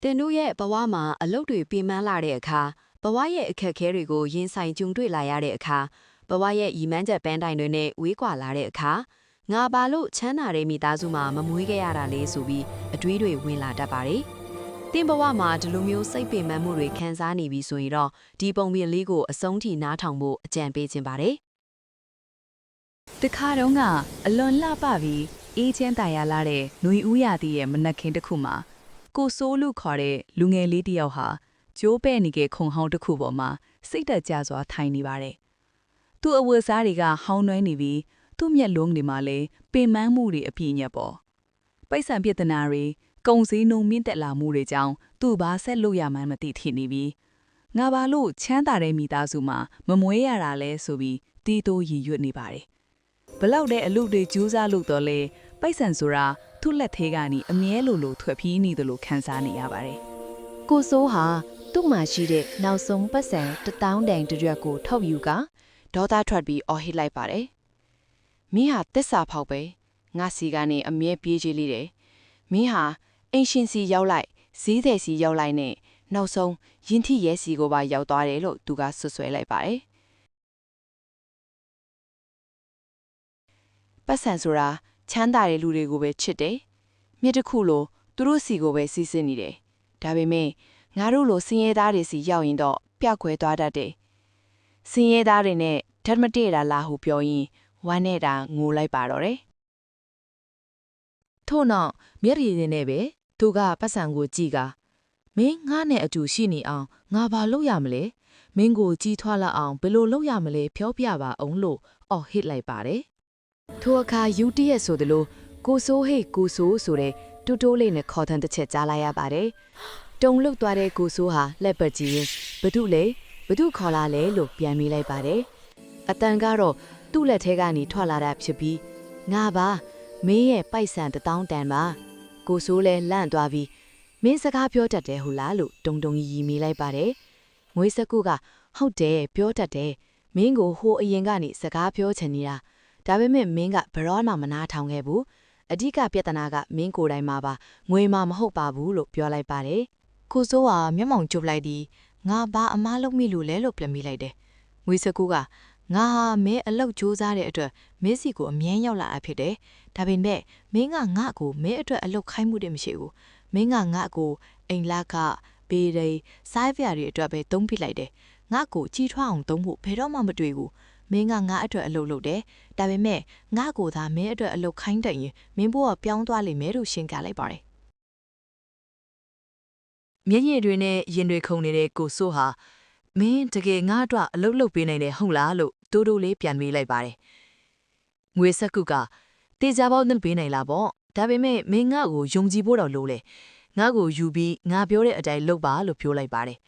တင်တို့ရဲ့ဘဝမှာအလုပ်တွေပြင်ပန်းလာတဲ့အခါဘဝရဲ့အခက်အခဲတွေကိုရင်ဆိုင်ကြုံတွေ့လာရတဲ့အခါဘဝရဲ့ရည်မှန်းချက်ပန်းတိုင်တွေနဲ့ဝေးကွာလာတဲ့အခါငါဘာလို့ချမ်းသာတဲ့မိသားစုမှာမမွေးခဲ့ရတာလဲဆိုပြီးအတွေးတွေဝင်လာတတ်ပါတယ်။တင်ဘဝမှာဒီလိုမျိုးစိတ်ပင်ပန်းမှုတွေခံစားနေပြီဆိုရင်တော့ဒီပုံပြင်လေးကိုအဆုံးထိနားထောင်ဖို့အကြံပေးခြင်းပါတယ်။တခါတုန်းကအလွန်လှပပြီးအေးချမ်းသာရလာတဲ့ຫນွေဦးရသည့်ရဲ့မနက်ခင်းတစ်ခုမှာကိုစိုးလူခေါ်တဲ့လူငယ်လေးတစ်ယောက်ဟာကျိုးပဲ့နေကခုံဟောင်းတစ်ခုပေါ်မှာစိတ်တက်ကြစွာထိုင်နေပါတယ်။သူ့အဝတ်စားတွေကဟောင်းနှွဲနေပြီးသူ့မျက်လုံးတွေမှာလည်းပင်ပန်းမှုတွေအပြည့်ညက်ပေါ်။ပိတ်ဆံပြဿနာတွေကုံစည်းနှုံမြင့်တက်လာမှုတွေကြောင့်သူ့ဘာဆက်လို့ရမှန်းမသိထင်နေပြီးငါဘာလို့ချမ်းသာတဲ့မိသားစုမှာမမွေးရတာလဲဆိုပြီးတီးတိုးရည်ရွတ်နေပါတယ်။ဘလောက်တဲ့အလုပ်တွေကြိုးစားလို့တော့လေပိတ်ဆံဆိုတာသူ့လက်သေးကနေအမြဲလိုထွက်ပြေးနေတယ်လို့ခံစားနေရပါတယ်။ကိုစိုးဟာသူ့မှာရှိတဲ့နောက်ဆုံးပတ်စံ1000တန်တရွက်ကိုထုတ်ယူကဒေါသထွက်ပြီးအော်ဟစ်လိုက်ပါတယ်။မင်းဟာတစ္ဆာဖောက်ပဲငါစီကနေအမြဲပြေးကြည့်လိတယ်။မင်းဟာအင်ရှင်စီရောက်လိုက်ဈေးသည်စီရောက်လိုက်နဲ့နောက်ဆုံးရင်ထိရဲစီကိုပါရောက်သွားတယ်လို့သူကဆွဆွဲလိုက်ပါတယ်။ပတ်စံဆိုတာချမ်းသာတဲ့လူတွေကိုပဲချစ်တယ်။မြစ်တစ်ခုလိုသူတို့စီကိုပဲစီးဆင်းနေတယ်။ဒါပေမဲ့ငါတို့လိုစင်ရဲသားတွေစီရောက်ရင်တော့ပျောက်ခွဲသွားတတ်တယ်။စင်ရဲသားတွေနဲ့ဓာတ်မတည့်တာလားဟုပြောရင်ဝမ်းနဲ့တာငိုလိုက်ပါတော့တယ်။ထို့နောက်မျက်ရည်နဲ့ပဲသူကပတ်စံကိုကြည့်ကမင်းငါနဲ့အတူရှိနေအောင်ငါဘာလုပ်ရမလဲမင်းကိုကြီးထွားလာအောင်ဘယ်လိုလုပ်ရမလဲဖြောပြပါအောင်လို့အော်ဟစ်လိုက်ပါတယ်။ထိုအခါယူတီရဲ့ဆိုသလိုကိုစိုးဟိတ်ကိုစိုးဆိုတဲ့တူတိုးလေးနဲ့ခေါ်ထန်တစ်ချက်ကြားလိုက်ရပါတယ်။တုံလုတ်သွားတဲ့ကိုစိုးဟာလက်ပတ်ကြည့်ရင်ဘသူလဲဘသူခေါ်လာလဲလို့ပြန်မိလိုက်ပါတယ်။အတန်ကတော့သူ့လက်ထဲကနေထွက်လာတာဖြစ်ပြီးငါပါမင်းရဲ့ပိုက်ဆံ1000တန်ပါကိုစိုးလဲလန့်သွားပြီးမင်းစကားပြောတတ်တယ်ဟုတ်လားလို့တုံတုံရီမိလိုက်ပါတယ်။ငွေစကုကဟုတ်တယ်ပြောတတ်တယ်မင်းကိုဟိုအရင်ကနေစကားပြောချင်နေတာဒါပေမဲ့မင်းကဘရောမှမနာထောင်ခဲ့ဘူးအဓိကပြဿနာကမင်းကိုယ်တိုင်မှာပါငွေမှမဟုတ်ပါဘူးလို့ပြောလိုက်ပါတယ်ကိုစိုးဟာမျက်မှောင်ကျုပ်လိုက်ပြီးငါဘာအမားလုပ်မိလို့လဲလို့ပြန်မိလိုက်တယ်ငွေစကူကငါဟာမင်းအလောက်ကြိုးစားတဲ့အတွက်မင်းစီကိုအမြဲရောက်လာတာဖြစ်တယ်ဒါပေမဲ့မင်းကငါ့ကိုမင်းအတွက်အလောက်ခိုင်းမှုတွေမရှိဘူးမင်းကငါ့ကိုအိမ်လာကဘေးရိစားပြတွေအတွက်ပဲသုံးပြလိုက်တယ်ငါ့ကိုကြီးထွားအောင်သုံးဖို့ဘယ်တော့မှမတွေ့ဘူးမင်းကငါအတွက်အလုပ်လုပ်တယ်ဒါပေမဲ့ငါကိုသာမင်းအတွက်အလုပ်ခိုင်းတယ်ရင်မင်းဘိုးကပြောင်းသွားလိမ့်မယ်လို့ရှင်းပြလိုက်ပါတယ်မျက်ရည်တွေနဲ့ရင်တွေခုန်နေတဲ့ကိုစိုးဟာမင်းတကယ်ငါ့အတွက်အလုပ်လုပ်ပေးနိုင်တယ်ဟုတ်လားလို့တိုးတိုးလေးပြန်မေးလိုက်ပါတယ်ငွေစက်ကုကတေချာပေါင်းသင်ပေးနိုင်လားပေါ့ဒါပေမဲ့မင်းငါ့ကိုယုံကြည်ဖို့တော့လိုလေငါ့ကိုယူပြီးငါပြောတဲ့အတိုင်းလုပ်ပါလို့ပြောလိုက်ပါတယ်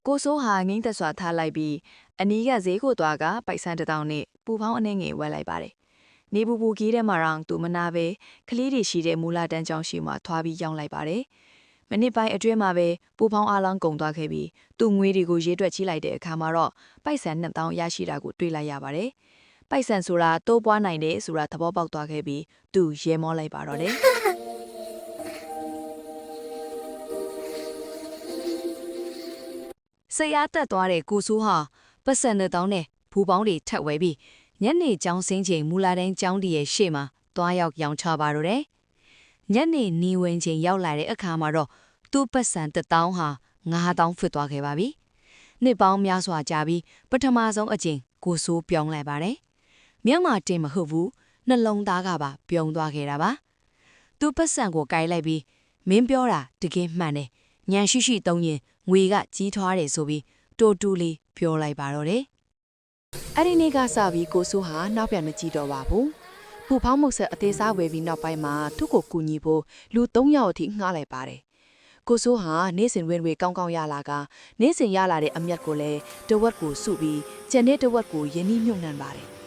ကိုစိုးဟာငိမ့်သက်စွာထားလိုက်ပြီးအနီးကဈေးကိုသွားကပိုက်ဆံ1000နဲ့ပူပေါင်းအနှဲငယ်ဝယ်လိုက်ပါတယ်။နေပူပူကြီးထဲမှာတော့သူမနာပဲကလေးတွေရှိတဲ့မူလာတန်းကျောင်းရှိမှထွားပြီးရောင်းလိုက်ပါတယ်။မိနစ်ပိုင်းအတွင်းမှာပဲပူပေါင်းအားလုံးကုန်သွားခဲ့ပြီးသူ့ငွေတွေကိုရေးတွက်ချိလိုက်တဲ့အခါမှာတော့ပိုက်ဆံ2000ရရှိတာကိုတွေ့လိုက်ရပါတယ်။ပိုက်ဆံဆိုတာတိုးပွားနိုင်တယ်ဆိုတာသဘောပေါက်သွားခဲ့ပြီးသူရဲမောလိုက်ပါတော့တယ်။ဆရာတက်သွားတဲ့ကိုစိုးဟာပတ်စံ1000နဲ့ဘူပေါင်းတွေထပ်ဝဲပြီးညနေကျောင်းစင်းချိန်မူလာတိုင်းကျောင်းတည်းရဲ့ရှေ့မှာသွားရောက်ရောင်းချပါတော့တယ်။ညနေနီဝင်ချိန်ရောက်လာတဲ့အခါမှာတော့သူ့ပတ်စံ1000ဟာ9000ဖြစ်သွားခဲ့ပါပြီ။နှစ်ပေါင်းများစွာကြာပြီးပထမဆုံးအကြိမ်ကိုစိုးပြောင်းလိုက်ပါတယ်။မျက်မှောင်တင်မဟုတ်ဘူးနှလုံးသားကပါပြုံးသွားခဲ့တာပါ။သူ့ပတ်စံကိုကိုင်လိုက်ပြီးမင်းပြောတာတကယ်မှန်တယ်။ညံရှိရှိသုံးရင်ငွေကကြီးထွားတယ်ဆိုပြီးတိုတူလေးပြောလိုက်ပါတော့တယ်။အဲ့ဒီနေ့ကစပြီးကိုစိုးဟာနောက်ပြန်မကြည့်တော့ပါဘူး။ဖူဖောင်းမုတ်ဆက်အသေးစားဝယ်ပြီးနောက်ပိုင်းမှာသူ့ကိုကူညီဖို့လူ3ယောက်အထိငှားလိုက်ပါတယ်။ကိုစိုးဟာနေ့စဉ်ဝင်ကောင်းကောင်းရလာကနေ့စဉ်ရလာတဲ့အမျက်ကိုလည်းတဝက်ကိုစုပြီးကျန်တဲ့တဝက်ကိုယင်းနှိမ့်ညွန့်နှံပါတယ်။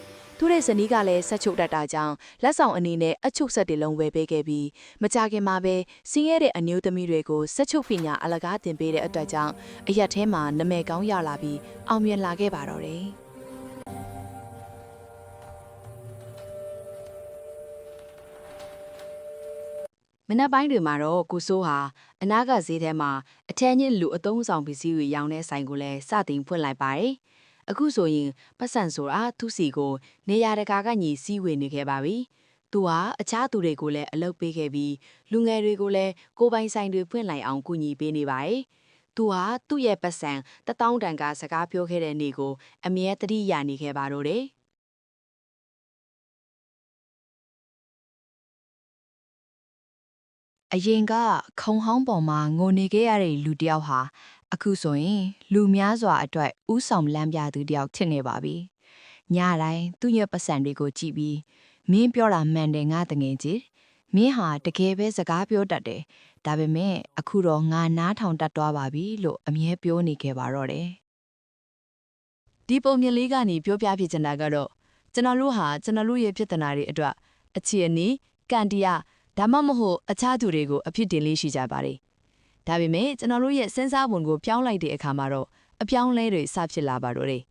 သူတဲ့ဇနီးကလည်းဆက်ချုပ်တတ်တာကြောင့်လက်ဆောင်အနေနဲ့အချုပ်ဆက်တွေလုံးဝယ်ပေးခဲ့ပြီးမကြခင်မှာပဲစင်းရဲတဲ့အမျိုးသမီးတွေကိုဆက်ချုပ်ပညာအလကားတင်ပေးတဲ့အတွက်ကြောင့်အရက်ထဲမှာနာမည်ကောင်းရလာပြီးအောင်မြင်လာခဲ့ပါတော့တယ်။ မနက်ပိုင်းတွေမှာတော့ကိုစိုးဟာအနာကဈေးထဲမှာအထက်ညစ်လူအသုံးဆောင်ပစ္စည်းတွေရောင်းတဲ့ဆိုင်ကိုလည်းစတင်ဖွင့်လိုက်ပါတယ်။အခုဆိုရင်ပတ်စံဆိုတာသူ့စီကိုနေရာတကာကညီစီးဝေနေခဲ့ပါပြီ။သူဟာအခြားသူတွေကိုလည်းအလုပ်ပေးခဲ့ပြီးလူငယ်တွေကိုလည်းကိုယ်ပိုင်ဆိုင်တွေဖွင့်လိုက်အောင်ကူညီပေးနေပါတယ်။သူဟာသူ့ရဲ့ပတ်စံ1000တန်ကစကားပြောခဲ့တဲ့နေ့ကိုအမြဲတတိရနေခဲ့ပါတော့တယ်။ အရင်ကခုံဟောင်းပေါ်မှာငိုနေခဲ့ရတဲ့လူတစ်ယောက်ဟာအခုဆိုရင်လူများစွာအတွက်ဥဆောင်လမ်းပြသူတစ်ယောက်ဖြစ်နေပါပြီ။ညတိုင်းသူ့ရဲ့ပတ်စံတွေကိုကြည့်ပြီးမင်းပြောတာမှန်တယ်ငါတငယ်ချင်းမင်းဟာတကယ်ပဲစကားပြောတတ်တယ်။ဒါပေမဲ့အခုတော့ငါနားထောင်တတ်သွားပါပြီလို့အမြဲပြောနေခဲ့ပါတော့တယ် ဒီပုံမြင်လေးကနေပြောပြပြချင်တာကတော့ကျွန်တော်တို့ဟာကျွန်တော်တို့ရဲ့ပြဿနာတွေအတွက်အခြေအနေကံတရားဒါမှမဟုတ်အခြားသူတွေကိုအဖြစ်တင်လေးရှိကြပါတယ်။ဒါပေမဲ့ကျွန်တော်တို့ရဲ့စဉ်းစားပုံကိုပြောင်းလိုက်တဲ့အခါမှာတော့အပြောင်းလဲတွေစဖြစ်လာပါတော့တယ်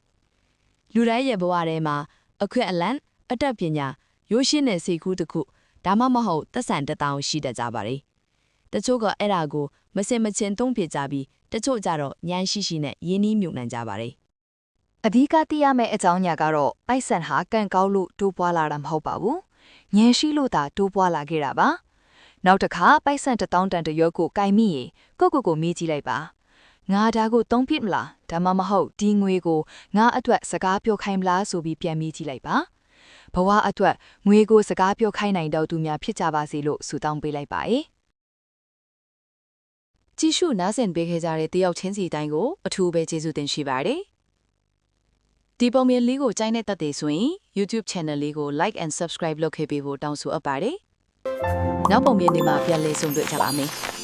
။လူတိုင်းရဲ့ဘဝထဲမှာအခွင့်အလမ်းအတတ်ပညာရိုးရှင်းတဲ့စိတ်ကူးတစ်ခုဒါမှမဟုတ်သက်ဆိုင်တတောင်ရှိတတ်ကြပါတယ်။တချို့ကအဲ့ဒါကိုမစင်မချင်းသုံးပြကြပြီးတချို့ကြတော့ဉာဏ်ရှိရှိနဲ့ရင်းနှီးမြှုပ်နှံကြပါတယ်။ အဓိကသိရမယ့်အကြောင်းအရာကတော့ပိုက်ဆန်ဟာကန့်ကောက်လို့တိုးပွားလာတာမဟုတ်ပါဘူး။ဉာဏ်ရှိလို့သာတိုးပွားလာခဲ့တာပါ။နောက်တစ်ခါပိုက်ဆန်1000တန်တရွက်ကိုကင်မိရင်ကိုမေးကြည့်လိုက်ပါ။ငါဒါကိုသုံးပြစ်မလားဒါမှမဟုတ်ဒီငွေကိုငါအတွက်စကားပြောခိုင်းမလားဆိုပြီးပြန်မေးကြည့်လိုက်ပါ။ဘဝအတွက်ငွေကိုစကားပြောခိုင်းနိုင်တော့သူများဖြစ်ကြပါစေလို့ဆုတောင်းပေးလိုက်ပါ။ကြည့်ရှုနားဆင်ပေးခဲ့ကြတဲ့တယောက်ချင်းစီတိုင်းကိုအထူးပဲကျေးဇူးတင်ရှိပါတယ်။ ဒီပုံမြင်လေးကိုကြိုက်တဲ့တဲ့ဆိုရင် YouTube Channel လေးကို Like and Subscribe လုပ်ခဲ့ပေးဖို့တောင်းဆိုအပ်ပါတယ်။နောက်ပုံမြင်ဒီမှာပြန်လည်ဆုံတွေ့ကြပါမယ်။